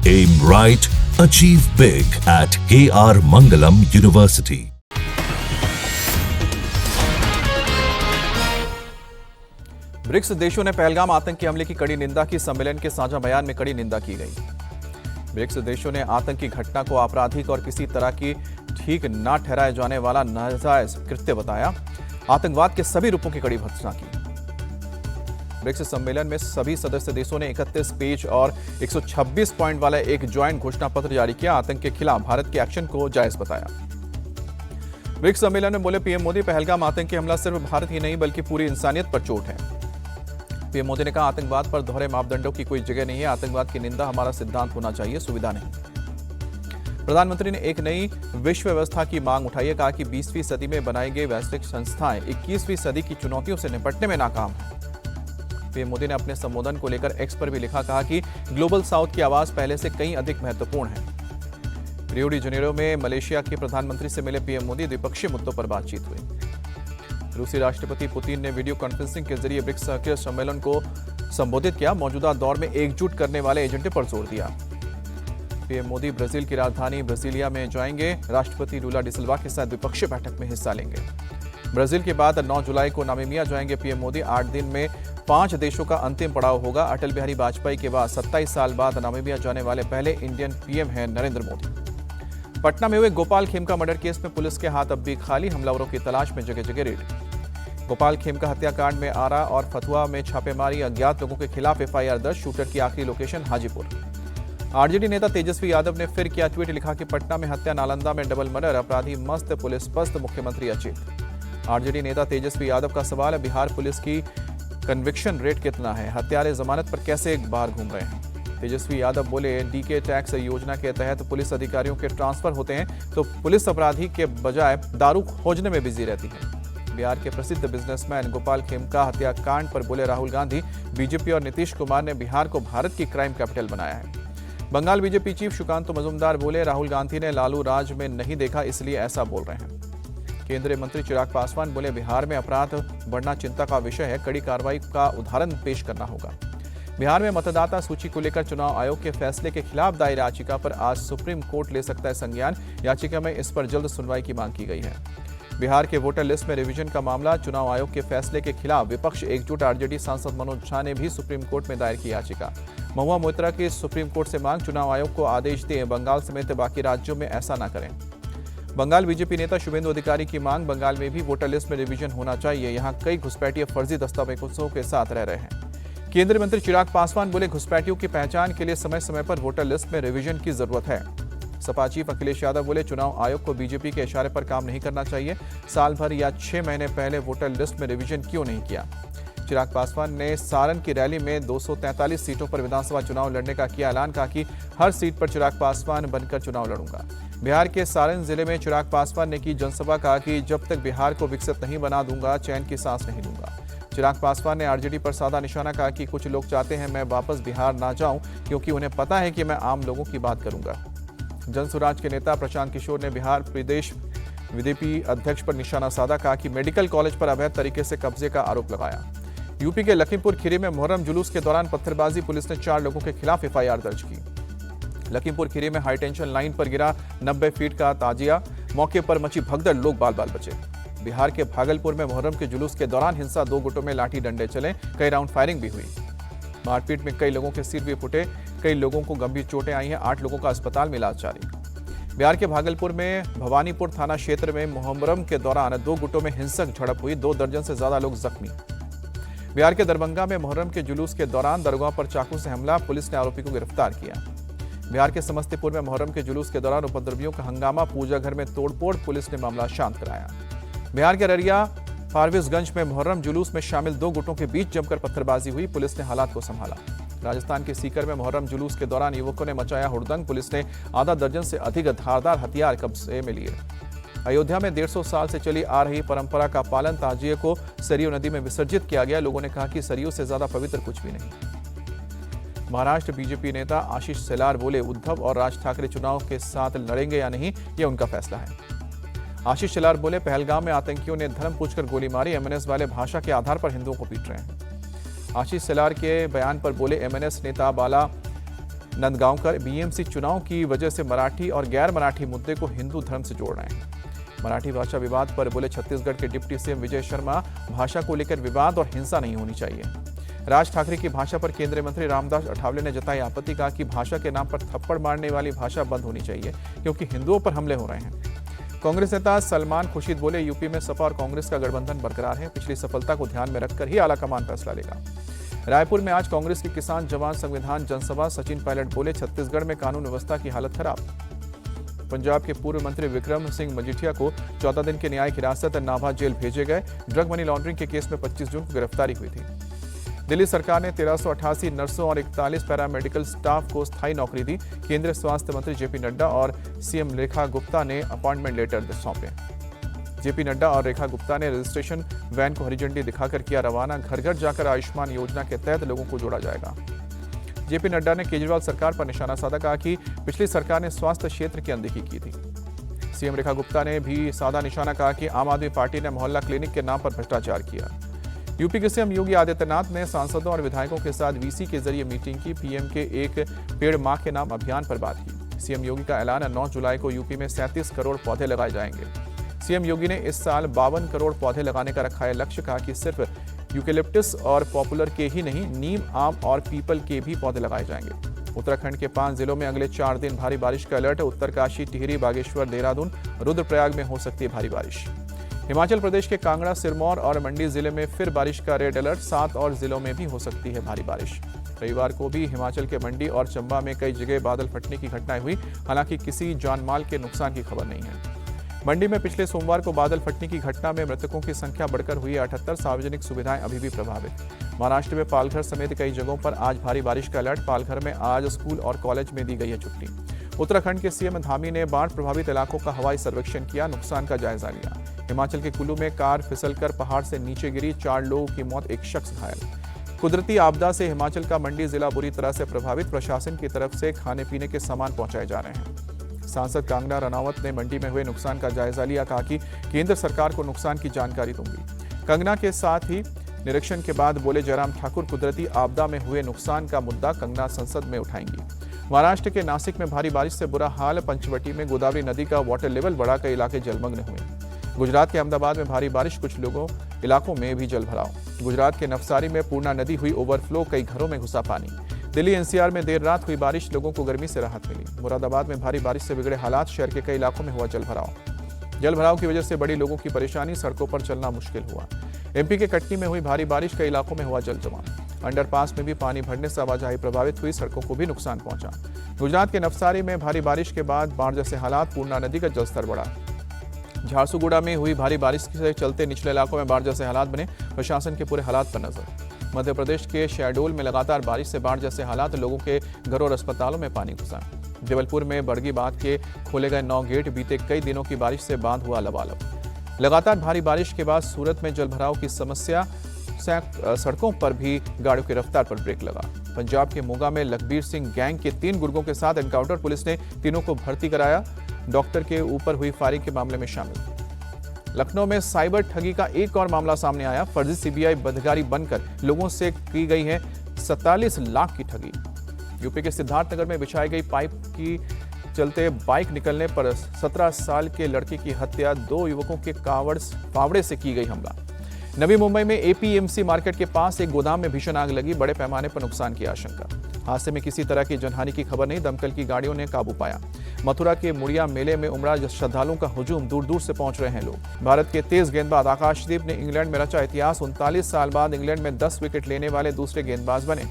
Aim right, achieve big at KR Mangalam University. BRICS देशों ने पहलगाम आतंकी हमले की कड़ी निंदा की। सम्मेलन के साझा बयान में कड़ी निंदा की गई। ब्रिक्स देशों ने आतंकी घटना को आपराधिक और किसी तरह की ठीक न ठहराए जाने वाला नाजायज कृत्य बताया। आतंकवाद के सभी रूपों की कड़ी भर्त्सना की। ब्रिक्स सम्मेलन में सभी सदस्य देशों ने 31 पेज और 126 पॉइंट वाला एक ज्वाइंट घोषणा पत्र जारी किया। आतंक के खिलाफ भारत के एक्शन को जायज बताया। ब्रिक्स सम्मेलन में बोले पीएम मोदी, पहलगाम आतंकी हमला सिर्फ भारत ही नहीं बल्कि पूरी इंसानियत पर चोट है। पीएम मोदी ने कहा, आतंकवाद पर दोहरे मापदंडों की कोई जगह नहीं है। आतंकवाद की निंदा हमारा सिद्धांत होना चाहिए, सुविधा नहीं। प्रधानमंत्री ने एक नई विश्व व्यवस्था की मांग उठाई है। कहा कि 20वीं सदी में बनाई गई वैश्विक संस्थाएं 21वीं सदी की चुनौतियों से निपटने में नाकाम हैं। पीएम मोदी ने अपने संबोधन को लेकर एक्स पर भी लिखा। कहा कि ग्लोबल साउथ की आवाज पहले से कहीं अधिक महत्वपूर्ण है। रियो डी जेनेरो में मलेशिया के प्रधानमंत्री से मिले पीएम मोदी। द्विपक्षीय मुद्दों पर बातचीत हुई। रूसी राष्ट्रपति पुतिन ने वीडियो कॉन्फ्रेंसिंग के जरिए ब्रिक्स शिखर सम्मेलन को संबोधित किया। मौजूदा दौर में एकजुट करने वाले एजेंडे पर जोर दिया। पीएम मोदी ब्राजील की राजधानी ब्राजीलिया में जाएंगे। राष्ट्रपति लूला डी सिल्वा के साथ द्विपक्षीय बैठक में हिस्सा लेंगे। ब्राजील के बाद 9 जुलाई को नामीबिया जाएंगे पीएम मोदी। 8 दिन में 5 देशों का अंतिम पड़ाव होगा। अटल बिहारी वाजपेयी के बाद 27 साल बाद नामीबिया जाने वाले पहले इंडियन पीएम हैं नरेंद्र मोदी। पटना में हुए गोपाल खेमका मर्डर केस में पुलिस के हाथ अब भी खाली। हमलावरों की तलाश में जगह जगह रेड। गोपाल खेमका हत्याकांड में आरा और फतुहा में छापेमारी। अज्ञात लोगों के खिलाफ एफआईआर दर्ज। शूटर की आखिरी लोकेशन हाजीपुर। आरजेडी नेता तेजस्वी यादव ने फिर किया ट्वीट। लिखा कि पटना में हत्या, नालंदा में डबल मर्डर, अपराधी मस्त, पुलिस पस्त, मुख्यमंत्री अचेत। आरजेडी नेता तेजस्वी यादव का सवाल है, बिहार पुलिस की कन्विक्शन रेट कितना है? हत्यारे जमानत पर कैसे बाहर घूम रहे हैं? तेजस्वी यादव बोले, डीके टैक्स योजना के तहत पुलिस अधिकारियों के ट्रांसफर होते हैं तो पुलिस अपराधी के बजाय दारू खोजने में बिजी रहती है। बिहार के प्रसिद्ध बिजनेसमैन गोपाल खेमका हत्याकांड पर बोले राहुल गांधी, बीजेपी और नीतीश कुमार ने बिहार को भारत की क्राइम कैपिटल बनाया है। बंगाल बीजेपी चीफ सुकांतो मजूमदार बोले, राहुल गांधी ने लालू राज में नहीं देखा इसलिए ऐसा बोल रहे हैं। केंद्रीय मंत्री चिराग पासवान बोले, बिहार में अपराध बढ़ना चिंता का विषय है। कड़ी कार्रवाई का उदाहरण पेश करना होगा। बिहार में मतदाता सूची को लेकर चुनाव आयोग के फैसले के खिलाफ दायर याचिका पर आज सुप्रीम कोर्ट ले सकता है संज्ञान। याचिका में इस पर जल्द सुनवाई की मांग की गई है। बिहार के वोटर लिस्ट में रिवीजन का मामला, चुनाव आयोग के फैसले के खिलाफ विपक्ष एकजुट। आरजेडी सांसद मनोज झा ने भी सुप्रीम कोर्ट में दायर की याचिका। महुआ मोइत्रा की सुप्रीम कोर्ट से मांग, चुनाव आयोग को आदेश दें बंगाल समेत बाकी राज्यों में ऐसा न करें। बंगाल बीजेपी नेता शुभेंदु अधिकारी की मांग, बंगाल में भी वोटर लिस्ट में रिवीजन होना चाहिए। यहाँ कई घुसपैठिए फर्जी दस्तावेजों के साथ रह रहे हैं। केंद्रीय मंत्री चिराग पासवान बोले, घुसपैठियों की पहचान के लिए समय समय पर वोटर लिस्ट में रिवीजन की जरूरत है। सपा चीफ अखिलेश यादव बोले, चुनाव आयोग को बीजेपी के इशारे पर काम नहीं करना चाहिए। साल भर या 6 महीने पहले वोटर लिस्ट में रिवीजन क्यों नहीं किया? चिराग पासवान ने सारण की रैली में 243 सीटों पर विधानसभा चुनाव लड़ने का किया ऐलान। कहा कि हर सीट पर चिराग पासवान बनकर चुनाव लड़ूंगा। बिहार के सारण जिले में चिराग पासवान ने की जनसभा। कहा कि जब तक बिहार को विकसित नहीं बना दूंगा, चैन की सांस नहीं लूंगा। चिराग पासवान ने आरजेडी पर साधा निशाना। कहा कि कुछ लोग चाहते हैं मैं वापस बिहार ना जाऊं क्योंकि उन्हें पता है कि मैं आम लोगों की बात करूंगा। जनसुराज के नेता प्रशांत किशोर ने बिहार प्रदेश बीजेपी अध्यक्ष पर निशाना साधा। कहा कि मेडिकल कॉलेज पर अवैध तरीके से कब्जे का आरोप लगाया। यूपी के लखीमपुर खीरी में मुहर्रम जुलूस के दौरान पत्थरबाजी, पुलिस ने 4 लोगों के खिलाफ एफआईआर दर्ज की। लखीमपुर खीरी में हाईटेंशन लाइन पर गिरा 90 फीट का ताजिया, मौके पर मची भगदड़, लोग बाल बाल बचे। बिहार के भागलपुर में मुहर्रम के जुलूस के दौरान हिंसा, 2 गुटों में लाठी डंडे चले, कई राउंड फायरिंग भी हुई। मारपीट में कई लोगों के सिर भी फूटे, कई लोगों को गंभीर चोटें आई हैं। 8 लोगों का अस्पताल में इलाज जारी। बिहार के भागलपुर में भवानीपुर थाना क्षेत्र में मुहर्रम के दौरान 2 गुटों में हिंसक झड़प हुई, 2 दर्जन से ज्यादा लोग जख्मी। बिहार के दरभंगा में मुहर्रम के जुलूस के दौरान दरगाह पर चाकू से हमला, पुलिस ने आरोपी को गिरफ्तार किया। बिहार के समस्तीपुर में मुहर्रम के जुलूस के दौरान उपद्रवियों का हंगामा, पूजा घर में तोड़फोड़, पुलिस ने मामला शांत कराया। बिहार के अररिया फारबिसगंज में मुहर्रम जुलूस में शामिल 2 गुटों के बीच जमकर पत्थरबाजी हुई, पुलिस ने हालात को संभाला। राजस्थान के सीकर में मुहर्रम जुलूस के दौरान युवकों ने मचाया हुड़दंग, पुलिस ने आधा दर्जन से अधिक धारदार हथियार कब्जे में लिए। अयोध्या में 150 साल से चली आ रही परंपरा का पालन, ताजिए को सरयू नदी में विसर्जित किया गया। लोगों ने कहा कि सरयू से ज्यादा पवित्र कुछ भी नहीं। महाराष्ट्र बीजेपी नेता आशीष शेलार बोले, उद्धव और राज ठाकरे चुनाव के साथ लड़ेंगे या नहीं, यह उनका फैसला है। आशीष शेलार बोले, पहलगाम में आतंकियों ने धर्म पूछकर गोली मारी, एमएनएस वाले भाषा के आधार पर हिंदुओं को पीट रहे हैं। आशीष शेलार के बयान पर बोले एमएनएस नेता बाला नंदगांवकर बीएमसी चुनाव की वजह से मराठी और गैर मराठी मुद्दे को हिंदू धर्म से जोड़ रहे हैं। मराठी भाषा विवाद पर बोले छत्तीसगढ़ के डिप्टी सीएम विजय शर्मा, भाषा को लेकर विवाद और हिंसा नहीं होनी चाहिए। राज ठाकरे की भाषा पर केंद्रीय मंत्री रामदास अठावले ने जताई आपत्ति, कहा कि भाषा के नाम पर थप्पड़ मारने वाली भाषा बंद होनी चाहिए क्योंकि हिंदुओं पर हमले हो रहे हैं। कांग्रेस नेता सलमान खुर्शीद बोले, यूपी में सपा और कांग्रेस का गठबंधन बरकरार है, पिछली सफलता को ध्यान में रखकर ही आलाकमान फैसला लेगा। रायपुर में आज कांग्रेस के किसान जवान संविधान जनसभा, सचिन पायलट बोले, छत्तीसगढ़ में कानून व्यवस्था की हालत खराब। पंजाब के पूर्व मंत्री विक्रम सिंह मजीठिया को 14 दिन की न्यायिक हिरासत नाभा जेल भेजे गए। ड्रग मनी लॉन्ड्रिंग के केस में 25 जून को गिरफ्तारी हुई थी। दिल्ली सरकार ने 1388 नर्सों और 41 पैरामेडिकल स्टाफ को स्थायी नौकरी दी। केंद्रीय स्वास्थ्य मंत्री जेपी नड्डा और सीएम रेखा गुप्ता ने अपॉइंटमेंट लेटर सौंपे। जेपी नड्डा और रेखा गुप्ता ने रजिस्ट्रेशन वैन को हरी झंडी दिखाकर किया रवाना। घर घर जाकर आयुष्मान योजना के तहत लोगों को जोड़ा जाएगा। जेपी नड्डा ने केजरीवाल सरकार पर निशाना साधा, कहा कि पिछली सरकार ने स्वास्थ्य क्षेत्र की अनदेखी की थी। सीएम रेखा गुप्ता ने भी साधा निशाना, कहा कि आम आदमी पार्टी ने मोहल्ला क्लिनिक के नाम पर भ्रष्टाचार किया। यूपी के सीएम योगी आदित्यनाथ ने सांसदों और विधायकों के साथ वीसी के जरिए मीटिंग की। पीएम के एक पेड़ मां के नाम अभियान पर बात की। सीएम योगी का ऐलान, 9 जुलाई को यूपी में 37 करोड़ पौधे लगाए जाएंगे। सीएम योगी ने इस साल 52 करोड़ पौधे लगाने का रखा है लक्ष्य, कहा कि सिर्फ यूकेलिप्टस और पॉपुलर के ही नहीं, नीम, आम और पीपल के भी पौधे लगाए जाएंगे। उत्तराखंड के 5 जिलों में अगले 4 दिन भारी बारिश का अलर्ट। उत्तरकाशी, टिहरी, बागेश्वर, देहरादून, रुद्रप्रयाग में हो सकती है भारी बारिश। हिमाचल प्रदेश के कांगड़ा, सिरमौर और मंडी जिले में फिर बारिश का रेड अलर्ट। 7 और जिलों में भी हो सकती है भारी बारिश। रविवार को भी हिमाचल के मंडी और चंबा में कई जगह बादल फटने की घटनाएं हुई, हालांकि किसी जानमाल के नुकसान की खबर नहीं है। मंडी में पिछले सोमवार को बादल फटने की घटना में मृतकों की संख्या बढ़कर हुई 78। सार्वजनिक सुविधाएं अभी भी प्रभावित। महाराष्ट्र में पालघर समेत कई जगहों पर आज भारी बारिश का अलर्ट। पालघर में आज स्कूल और कॉलेज में दी गई है छुट्टी। उत्तराखंड के सीएम धामी ने बाढ़ प्रभावित इलाकों का हवाई सर्वेक्षण किया, नुकसान का जायजा लिया। हिमाचल के कुल्लू में कार फिसलकर पहाड़ से नीचे गिरी, 4 लोगों की मौत, 1 शख्स घायल। कुदरती आपदा से हिमाचल का मंडी जिला बुरी तरह से प्रभावित। प्रशासन की तरफ से खाने पीने के सामान पहुंचाए जा रहे हैं। सांसद कंगना रनावत ने मंडी में हुए नुकसान का जायजा लिया, कहा कि केंद्र सरकार को नुकसान की जानकारी दूंगी। कंगना के साथ ही निरीक्षण के बाद बोले जयराम ठाकुर, कुदरती आपदा में हुए नुकसान का मुद्दा कंगना संसद में उठाएंगी। महाराष्ट्र के नासिक में भारी बारिश से बुरा हाल। पंचवटी में गोदावरी नदी का वाटर लेवल बढ़ा, कई इलाके जलमग्न हुए। गुजरात के अहमदाबाद में भारी बारिश, कुछ इलाकों में भी जल भराव। गुजरात के नवसारी में पूर्णा नदी हुई ओवरफ्लो, कई घरों में घुसा पानी। दिल्ली एनसीआर में देर रात हुई बारिश, लोगों को गर्मी से राहत मिली। मुरादाबाद में भारी बारिश से बिगड़े हालात, शहर के कई इलाकों में हुआ जल भराव की वजह से बड़ी लोगों की परेशानी, सड़कों पर चलना मुश्किल हुआ। एमपी के कटनी में हुई भारी बारिश, कई इलाकों में हुआ जल जमाव। अंडरपास में भी पानी भरने से आवाजाही प्रभावित हुई, सड़कों को भी नुकसान पहुंचा। गुजरात के नवसारी में भारी बारिश के बाद बाढ़ जैसे हालात, पूर्णा नदी का जलस्तर बढ़ा। झारसुगुड़ा में हुई भारी बारिश से चलते निचले इलाकों में बाढ़ जैसे हालात बने, प्रशासन के पूरे हालात पर नजर। मध्य प्रदेश के शहडोल में लगातार बारिश से बाढ़ जैसे हालात, लोगों के घरों और अस्पतालों में पानी घुसा। जबलपुर में बड़गी बांध के खोले गए 9 गेट, बीते कई दिनों की बारिश से बांध हुआ लबालब। लगातार भारी बारिश के बाद सूरत में जलभराव की समस्या, सड़कों पर भी गाड़ियों की रफ्तार पर ब्रेक लगा। पंजाब के मोगा में लखबीर सिंह गैंग के 3 गुर्गों के साथ एनकाउंटर, पुलिस ने तीनों को भर्ती कराया। डॉक्टर के ऊपर हुई फायरिंग के मामले में शामिल। लखनऊ में साइबर ठगी का एक और मामला सामने आया। फर्जी सीबीआई अधिकारी बनकर लोगों से की गई है 47 लाख की ठगी। यूपी के सिद्धार्थनगर में बिछाई गई पाइप की चलते बाइक निकलने पर 17 साल के लड़के की हत्या, 2 युवकों के फावड़े से की गई हमला। नवी मुंबई में एपीएमसी मार्केट के पास एक गोदाम में भीषण आग लगी, बड़े पैमाने पर नुकसान की आशंका। हादसे में किसी तरह की जनहानि की खबर नहीं, दमकल की गाड़ियों ने काबू पाया। मथुरा के मुड़िया मेले में उमड़ा श्रद्धालुओं का हुजूम, दूर दूर से पहुंच रहे हैं लोग। भारत के तेज गेंदबाज आकाशदीप ने इंग्लैंड में रचा इतिहास, 39 साल बाद इंग्लैंड में 10 विकेट लेने वाले दूसरे गेंदबाज बने।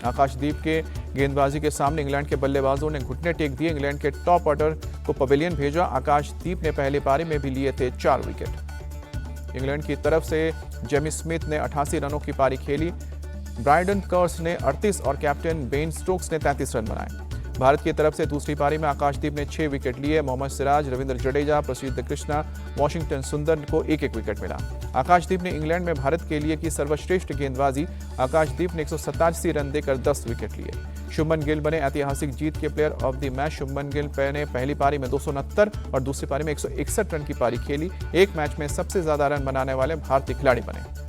आकाशदीप के गेंदबाजी के सामने इंग्लैंड के बल्लेबाजों ने घुटने टेक दिए। इंग्लैंड के टॉप ऑर्डर को पवेलियन भेजा। आकाशदीप ने पहली पारी में भी लिए थे 4 विकेट। इंग्लैंड की तरफ से जेमी स्मिथ ने 88 रनों की पारी खेली। ब्रायडन कर्स ने 38 और कैप्टन बेन स्टोक्स ने 33 रन बनाए। भारत की तरफ से दूसरी पारी में आकाशदीप ने 6 विकेट लिए। मोहम्मद सिराज, रविंद्र जडेजा, प्रसिद्ध कृष्णा, वॉशिंगटन सुंदर को एक एक विकेट मिला। आकाशदीप ने इंग्लैंड में भारत के लिए की सर्वश्रेष्ठ गेंदबाजी। आकाशदीप ने 187 रन देकर 10 विकेट लिए। शुभमन गिल बने ऐतिहासिक जीत के player of the match. Shubman Gill ने पहली पारी में 269 और दूसरी पारी में 161 रन की पारी खेली। एक मैच में सबसे ज्यादा रन बनाने वाले भारतीय खिलाड़ी बने।